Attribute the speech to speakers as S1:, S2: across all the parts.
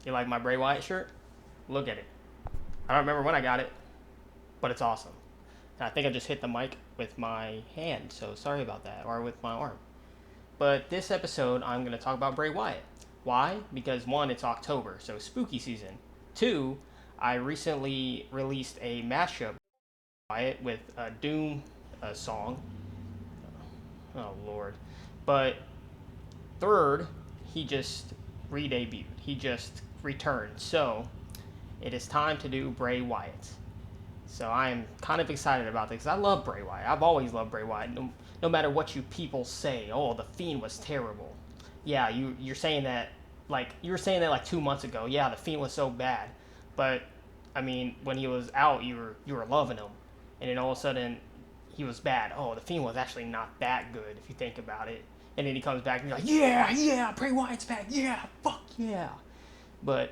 S1: You like my Bray Wyatt shirt? Look at it. I don't remember when I got it, but it's awesome. And I think I just hit the mic with my hand, so sorry about that, or with my arm. But this episode, I'm going to talk about Bray Wyatt. Why? Because one, it's October, so spooky season. Two, I recently released a mashup Wyatt with a Doom song. Oh Lord! But third, he just re-debuted. He just returned. So it is time to do Bray Wyatt. So I am kind of excited about this because I love Bray Wyatt. I've always loved Bray Wyatt. No matter what you people say, oh, the Fiend was terrible. Yeah, you're saying that like you were saying that like 2 months ago. Yeah, the Fiend was so bad, but I mean when he was out, you were loving him, and then all of a sudden he was bad. Oh, the Fiend was actually not that good if you think about it. And then he comes back and you're like, yeah, yeah, Bray Wyatt's back. Yeah, fuck yeah. But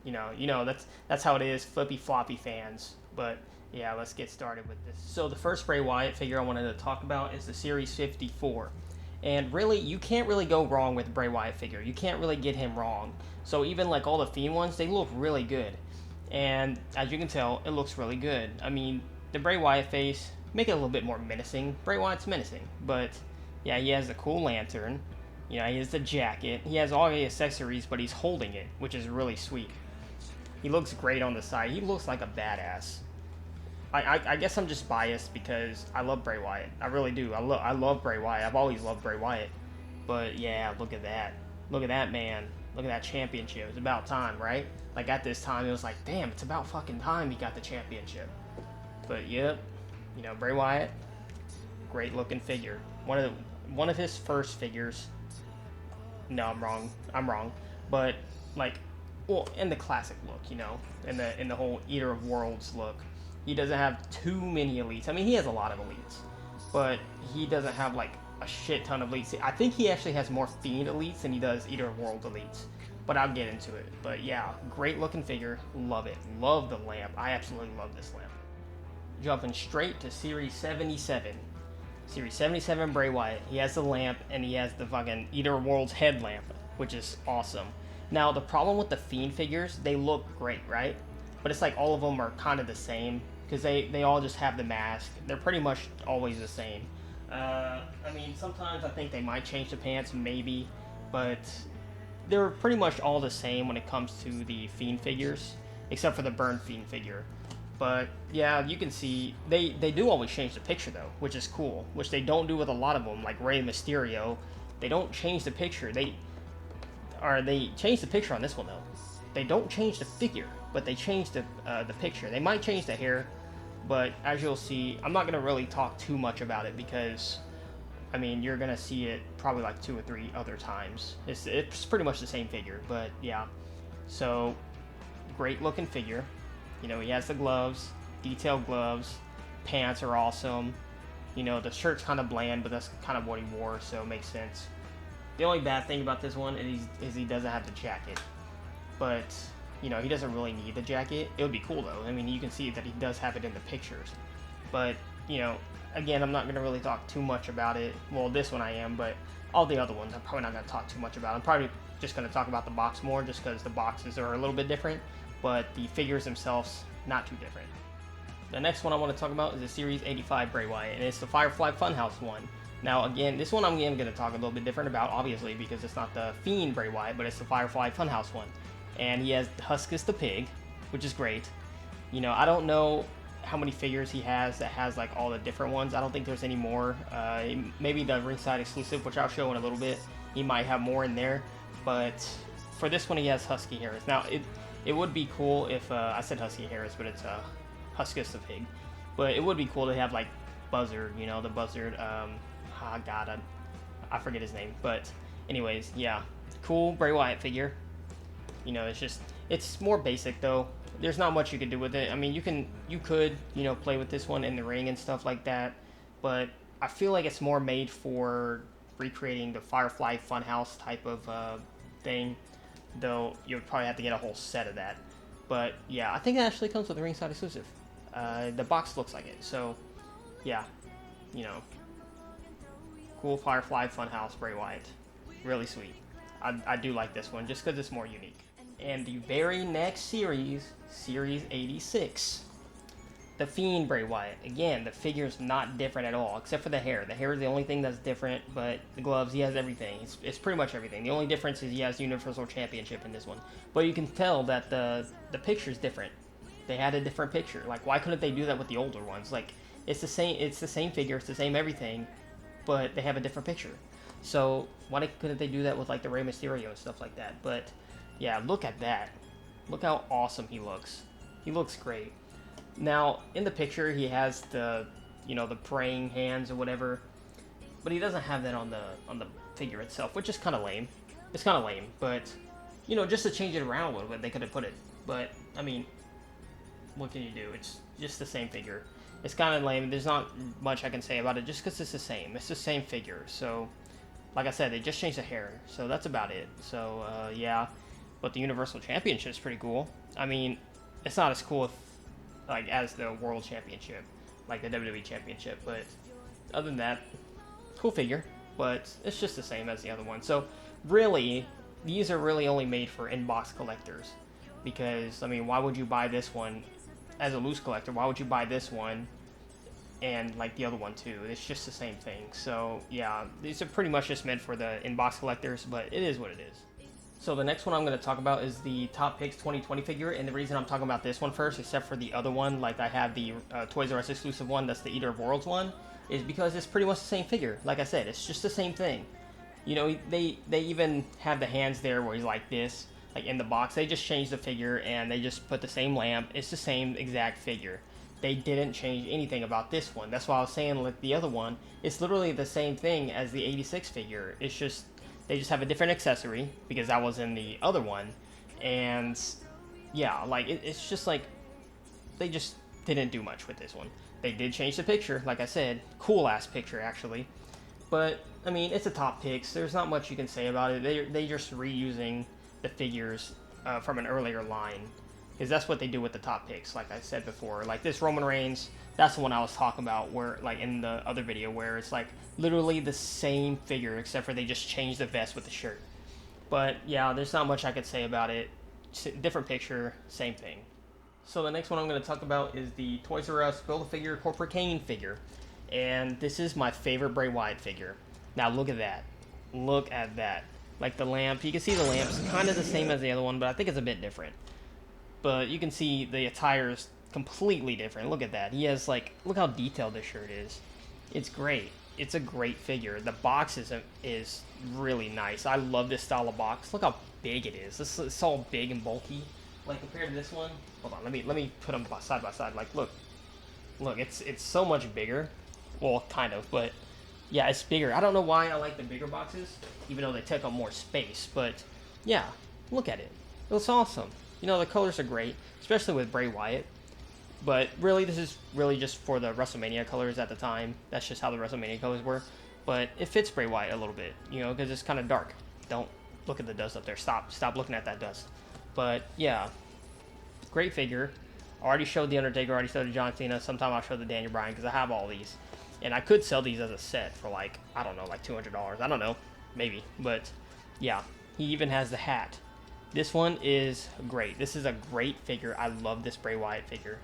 S1: that's how it is, flippy floppy fans. But yeah, let's get started with this. So the first Bray Wyatt figure I wanted to talk about is the Series 54. And really, you can't really go wrong with the Bray Wyatt figure. You can't really get him wrong. So even like all the Fiend ones, they look really good. And as you can tell, it looks really good. I mean, the Bray Wyatt face, make it a little bit more menacing. Bray Wyatt's menacing. But yeah, he has the cool lantern. He has the jacket. He has all the accessories, but he's holding it, which is really sweet. He looks great on the side. He looks like a badass. I guess I'm just biased because I love Bray Wyatt. I really do. I love Bray Wyatt. I've always loved Bray Wyatt. But yeah, look at that. Look at that man. Look at that championship. It's about time, right? Like at this time, it was like, damn, it's about fucking time he got the championship. But yep, Bray Wyatt, great looking figure. One of his first figures. No, I'm wrong. I'm wrong. But like, well, in the classic look, in the whole Eater of Worlds look, he doesn't have too many elites. I mean, he has a lot of elites, but he doesn't have like a shit ton of elites. I think he actually has more Fiend elites than he does Eater of Worlds elites. But I'll get into it. But yeah, great looking figure. Love it. Love the lamp. I absolutely love this lamp. Jumping straight to Series 77. Series 77 Bray Wyatt. He has the lamp and he has the fucking Eater of Worlds headlamp, which is awesome. Now, the problem with the Fiend figures, they look great, right? But it's like all of them are kind of the same because they all just have the mask. They're pretty much always the same. I mean, sometimes I think they might change the pants, maybe, but they're pretty much all the same when it comes to the Fiend figures, except for the Burn Fiend figure. But yeah, you can see they do always change the picture though, which is cool, which they don't do with a lot of them, like Rey Mysterio. They don't change the picture. They change the picture on this one though. They don't change the figure, but they change the picture. They might change the hair, but as you'll see, I'm not gonna really talk too much about it because, I mean, you're gonna see it probably like 2 or 3 other times. It's pretty much the same figure, but yeah. So great looking figure. He has the gloves, detailed gloves. Pants are awesome. The shirt's kind of bland, but that's kind of what he wore, so it makes sense. The only bad thing about this one is he doesn't have the jacket. But, he doesn't really need the jacket. It would be cool, though. I mean, you can see that he does have it in the pictures. But, again, I'm not going to really talk too much about it. Well, this one I am, but all the other ones I'm probably not going to talk too much about. I'm probably just going to talk about the box more just because the boxes are a little bit different. But the figures themselves, not too different. The next one I want to talk about is the Series 85 Bray Wyatt, and it's the Firefly Funhouse one. Now, again, this one I'm going to talk a little bit different about, obviously, because it's not the Fiend Bray Wyatt, but it's the Firefly Funhouse one. And he has Huskus the Pig, which is great. I don't know how many figures he has that has, like, all the different ones. I don't think there's any more. Maybe the ringside exclusive, which I'll show in a little bit. He might have more in there. But for this one, he has Husky Harris. Now, it would be cool if, I said Husky Harris, but it's Huskus the Pig. But it would be cool to have, like, Buzzard, the Buzzard, God, I forget his name. But anyways, yeah, cool Bray Wyatt figure. It's more basic, though. There's not much you could do with it. I mean, you could, play with this one in the ring and stuff like that. But I feel like it's more made for recreating the Firefly Funhouse type of thing. Though you would probably have to get a whole set of that. But yeah, I think it actually comes with a ringside exclusive. The box looks like it, so yeah, cool Firefly Funhouse Bray Wyatt, really sweet. I do like this one just because it's more unique. And the very next series, Series 86. The Fiend Bray Wyatt. Again, the figure's not different at all, except for the hair. The hair is the only thing that's different, but the gloves, he has everything. It's pretty much everything. The only difference is he has Universal Championship in this one. But you can tell that the picture's different. They had a different picture. Like, why couldn't they do that with the older ones? Like, it's the same figure, it's the same everything, but they have a different picture. So, why couldn't they do that with, like, the Rey Mysterio and stuff like that? But, yeah, look at that. Look how awesome he looks. He looks great. Now, in the picture, he has the praying hands or whatever, but he doesn't have that on the figure itself, which is kind of lame. It's kind of lame, but, just to change it around a little bit, they could have put it. But, I mean, what can you do? It's just the same figure. It's kind of lame. There's not much I can say about it, just because it's the same. It's the same figure. So, like I said, they just changed the hair, so that's about it. So, yeah, but the Universal Championship is pretty cool. I mean, it's not as cool as the World Championship, like the WWE Championship, but other than that, cool figure, but it's just the same as the other one. So really, these are really only made for in-box collectors, because, I mean, why would you buy this one as a loose collector? Why would you buy this one and like the other one too? It's just the same thing. So yeah, these are pretty much just meant for the in-box collectors, but it is what it is. So the next one I'm going to talk about is the Top Picks 2020 figure, and the reason I'm talking about this one first, except for the other one, like I have the Toys R Us exclusive one, that's the Eater of Worlds one, is because it's pretty much the same figure. Like I said, it's just the same thing. They even have the hands there where he's like this, like in the box. They just changed the figure and they just put the same lamp. It's the same exact figure. They didn't change anything about this one. That's why I was saying, like the other one, it's literally the same thing as the 86 figure. It's just they just have a different accessory because that was in the other one, and yeah, like it's just like they just didn't do much with this one. They did change the picture, like I said, cool ass picture actually, but I mean, it's a Top Picks. There's not much you can say about it. They just reusing the figures from an earlier line, because that's what they do with the Top Picks. Like I said before, like this Roman Reigns, that's the one I was talking about, where like in the other video, where it's like literally the same figure, except for they just changed the vest with the shirt. But yeah, there's not much I could say about it. Different picture, same thing. So the next one I'm going to talk about is the Toys R Us Build-A-Figure Corporate Kane figure. And this is my favorite Bray Wyatt figure. Now look at that. Look at that. Like the lamp, you can see the lamp's kind of the same as the other one, but I think it's a bit different. But you can see the attire's completely different. Look at that. He has like, look how detailed this shirt is. It's great. It's a great figure. The box is really nice. I love this style of box. Look how big it is. It's all big and bulky. Like compared to this one. Hold on, let me put them side by side. Like look, it's so much bigger. Well, kind of, but yeah, it's bigger. I don't know why I like the bigger boxes, even though they take up more space. But yeah, look at it. It looks awesome. The colors are great, especially with Bray Wyatt. But really, this is really just for the WrestleMania colors at the time. That's just how the WrestleMania colors were. But it fits Bray Wyatt a little bit, because it's kind of dark. Don't look at the dust up there. Stop looking at that dust. But yeah, great figure. I already showed The Undertaker, already showed the John Cena. Sometime I'll show the Daniel Bryan, because I have all these. And I could sell these as a set for like, I don't know, like $200. I don't know, maybe. But yeah, he even has the hat. This one is great. This is a great figure. I love this Bray Wyatt figure.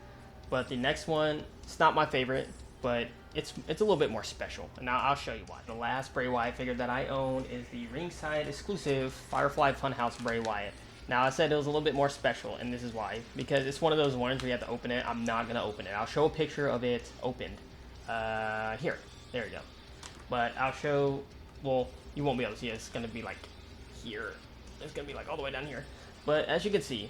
S1: But the next one, it's not my favorite, but it's a little bit more special. And now I'll show you why. The last Bray Wyatt figure that I own is the ringside exclusive Firefly Funhouse Bray Wyatt. Now I said it was a little bit more special, and this is why. Because it's one of those ones where you have to open it. I'm not going to open it. I'll show a picture of it opened. Here. There we go. But I'll show, well, you won't be able to see it. It's going to be like here. It's going to be like all the way down here. But as you can see,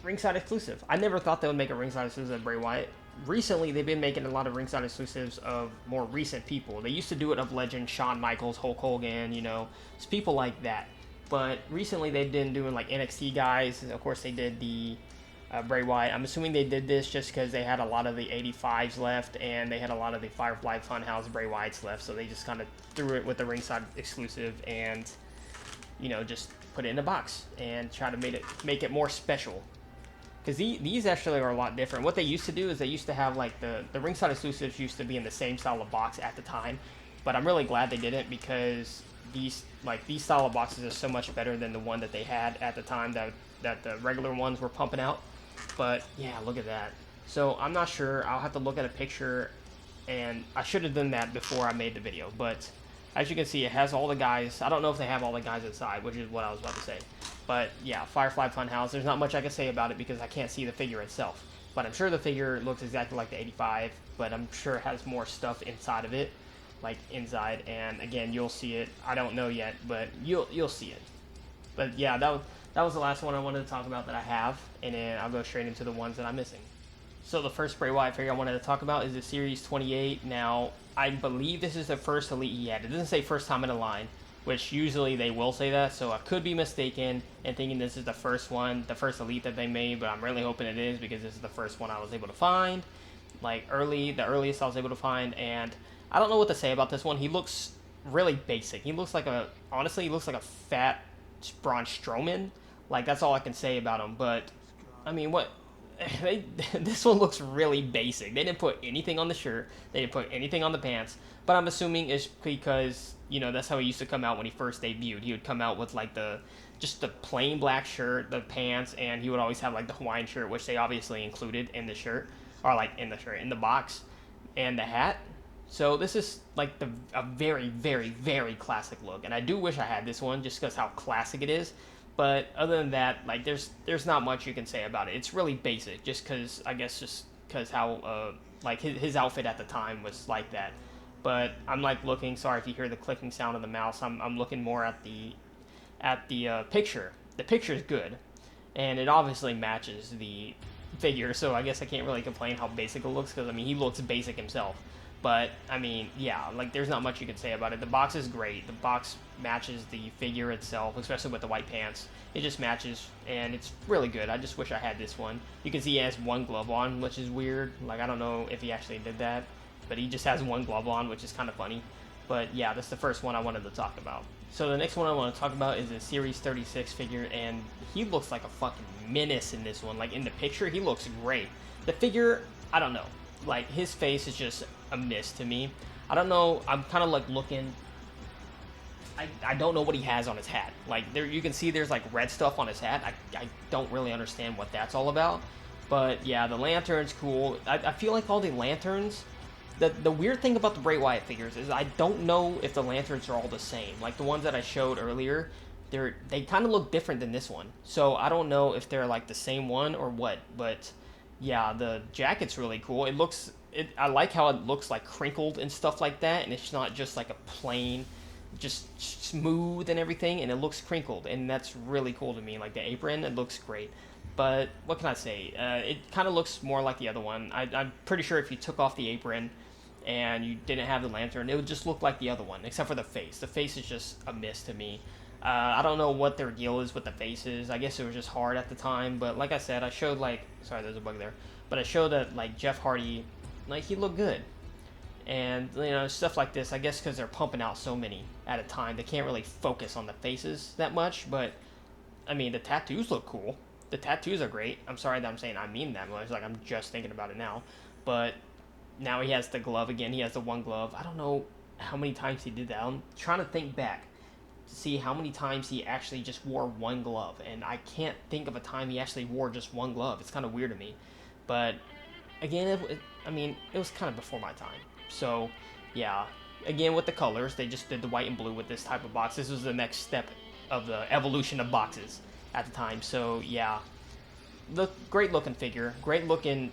S1: ringside exclusive. I never thought they would make a ringside exclusive of Bray Wyatt. Recently, they've been making a lot of ringside exclusives of more recent people. They used to do it of legend, Shawn Michaels, Hulk Hogan, it's people like that. But recently, they've been doing like NXT guys. Of course, they did the Bray Wyatt. I'm assuming they did this just because they had a lot of the 85s left, and they had a lot of the Firefly Funhouse Bray Wyatts left, so they just kind of threw it with the ringside exclusive and, just put it in a box and try to make it more special. Because these actually are a lot different. What they used to do is they used to have like the ringside exclusives used to be in the same style of box at the time, but I'm really glad they didn't, because these style of boxes are so much better than the one that they had at the time that the regular ones were pumping out. But yeah, look at that. So I'm not sure. I'll have to look at a picture, and I should have done that before I made the video. But as you can see, it has all the guys. I don't know if they have all the guys inside, which is what I was about to say. But yeah, Firefly Funhouse. There's not much I can say about it because I can't see the figure itself. But I'm sure the figure looks exactly like the 85, but I'm sure it has more stuff inside of it, like inside. And again, you'll see it. I don't know yet, but you'll see it. But yeah, that was the last one I wanted to talk about that I have, and then I'll go straight into the ones that I'm missing. So the first Bray Wyatt figure I wanted to talk about is the Series 28. Now, I believe this is the first Elite he had. It doesn't say first time in a line, which usually they will say that, so I could be mistaken and thinking this is the first one, the first Elite that they made, but I'm really hoping it is because this is the first one I was able to find, like the earliest I was able to find, and I don't know what to say about this one. He looks really basic. He looks like honestly, he looks like a fat Braun Strowman. Like, that's all I can say about him, but, I mean, this one looks really basic. They didn't put anything on the shirt. They didn't put anything on the pants. But I'm assuming it's because, you know, that's how he used to come out when he first debuted. He would come out with, like, just the plain black shirt, the pants, and he would always have, like, the Hawaiian shirt, which they obviously included in the shirt. Or, like, in the box. And the hat. So this is, like, a very, very, very classic look. And I do wish I had this one just because how classic it is. But other than that, like, there's not much you can say about it. It's really basic, just because how like his outfit at the time was like that. But I'm like looking. Sorry if you hear the clicking sound of the mouse. I'm looking more at the picture. The picture is good, and it obviously matches the figure. So I guess I can't really complain how basic it looks because I mean he looks basic himself. But, I mean, yeah, like, there's not much you can say about it. The box is great. The box matches the figure itself, especially with the white pants. It just matches, and it's really good. I just wish I had this one. You can see he has one glove on, which is weird. Like, I don't know if he actually did that, but he just has one glove on, which is kind of funny. But, yeah, that's the first one I wanted to talk about. So the next one I want to talk about is a Series 36 figure, and he looks like a fucking menace in this one. Like, in the picture, he looks great. The figure, I don't know. Like, his face is just a miss to me. I don't know. I'm kind of like looking. I don't know what he has on his hat. Like, there you can see there's like red stuff on his hat. I don't really understand what that's all about. But yeah, the lantern's cool. I feel like all the lanterns. The weird thing about the Bray Wyatt figures is I don't know if the lanterns are all the same. Like the ones that I showed earlier, they kind of look different than this one. So I don't know if they're like the same one or what. But yeah, the jacket's really cool. I like how it looks like crinkled and stuff like that, and it's not just like a plain, just smooth and everything, and it looks crinkled, and that's really cool to me. Like the apron, it looks great. But what can I say? It kind of looks more like the other one. I'm pretty sure if you took off the apron and you didn't have the lantern, it would just look like the other one, except for the face. The face is just a miss to me. I don't know what their deal is with the faces. I guess it was just hard at the time. But like I said, I showed sorry, there's a bug there. But I showed that like Jeff Hardy, like he looked good. And you know, stuff like this, I guess because they're pumping out so many at a time, they can't really focus on the faces that much. But I mean, the tattoos look cool. The tattoos are great. I'm sorry that I'm saying I mean that much. Like I'm just thinking about it now. But now he has the glove again. He has the one glove. I don't know how many times he did that. I'm trying to think back to see how many times he actually just wore one glove, and I can't think of a time he actually wore just one glove. It's kind of weird to me, but again, I mean, it was kind of before my time. So yeah, again with the colors, they just did the white and blue with this type of box. This was the next step of the evolution of boxes at the time. So yeah, great looking figure, great looking.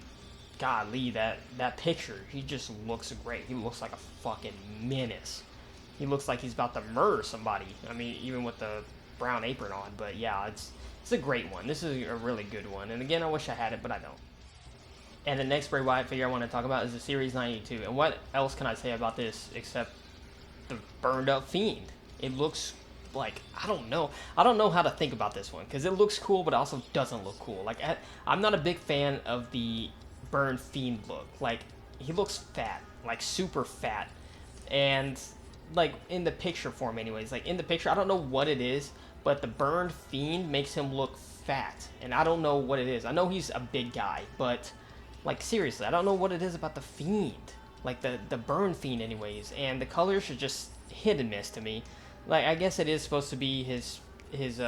S1: Golly, that picture, he just looks great. He looks like a fucking menace. He looks like he's about to murder somebody. I mean, even with the brown apron on. But yeah, it's a great one. This is a really good one. And again, I wish I had it, but I don't. And the next Bray Wyatt figure I want to talk about is the Series 92. And what else can I say about this except the burned up Fiend? It looks like, I don't know how to think about this one, because it looks cool, but it also doesn't look cool. Like, I'm not a big fan of the burned Fiend look. Like, he looks fat, like super fat. And like in the picture form anyways, like in the picture, I don't know what it is, but the burned Fiend makes him look fat, and I don't know what it is. I know he's a big guy, but like seriously, I don't know what it is about the Fiend, like the burned Fiend anyways. And the colors are just hit and miss to me. Like, I guess it is supposed to be his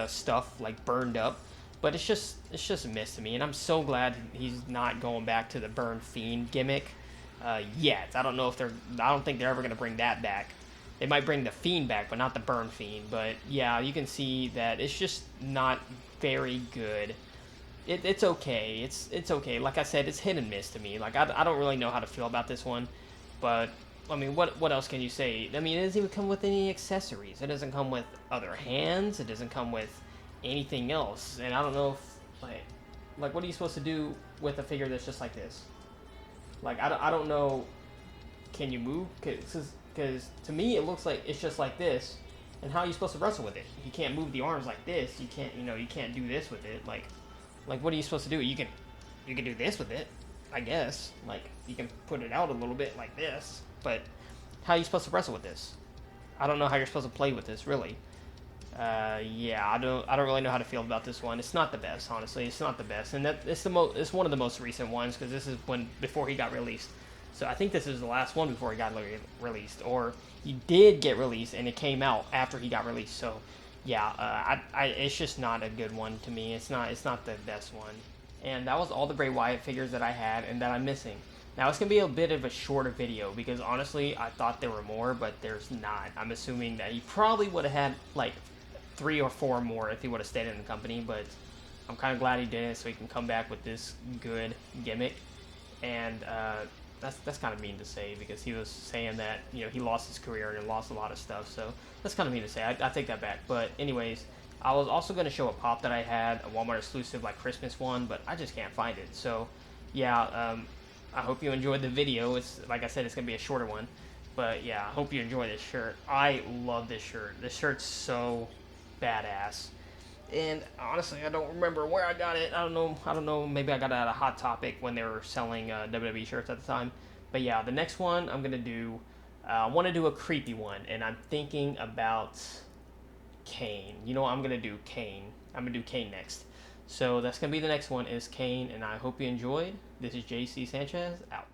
S1: stuff like burned up, but it's just a miss to me, and I'm so glad he's not going back to the Burn Fiend gimmick yet. I don't think they're ever gonna bring that back. They might bring the Fiend back, but not the Burn Fiend. But yeah, you can see that it's just not very good. It's okay. It's okay. Like I said, it's hit and miss to me. Like I don't really know how to feel about this one, but I mean, what else can you say? I mean, it doesn't even come with any accessories. It doesn't come with other hands. It doesn't come with anything else. And I don't know if like what are you supposed to do with a figure that's just like this? Like I don't know. Can you move? Because to me it looks like it's just like this. And how are you supposed to wrestle with it? You can't move the arms like this. You can't you can't do this with it. Like what are you supposed to do? You can do this with it, I guess. Like you can put it out a little bit like this. But how are you supposed to wrestle with this? I don't know how you're supposed to play with this really. Yeah, I don't really know how to feel about this one. It's not the best, honestly. It's not the best, and it's one of the most recent ones because this is before he got released. So I think this is the last one before he got released, or he did get released and it came out after he got released. So yeah, it's just not a good one to me. It's not the best one. And that was all the Bray Wyatt figures that I had and that I'm missing. Now it's gonna be a bit of a shorter video because honestly I thought there were more, but there's not. I'm assuming that he probably would have had like 3 or 4 more if he would have stayed in the company, but I'm kind of glad he didn't, so he can come back with this good gimmick. And that's kind of mean to say because he was saying that he lost his career and lost a lot of stuff, so that's kind of mean to say. I take that back. But anyways, I was also going to show a pop that I had, a Walmart exclusive like Christmas one, but I just can't find it. So yeah, I hope you enjoyed the video. It's like I said, it's going to be a shorter one. But yeah, I hope you enjoy this shirt. I love this shirt. This shirt's so badass. And honestly, I don't remember where I got it. I don't know. Maybe I got it at a Hot Topic when they were selling WWE shirts at the time. But yeah, the next one I'm gonna do. I want to do a creepy one, and I'm thinking about Kane. I'm gonna do Kane. I'm gonna do Kane next. So that's gonna be the next one is Kane, and I hope you enjoyed. This is JC Sanchez out.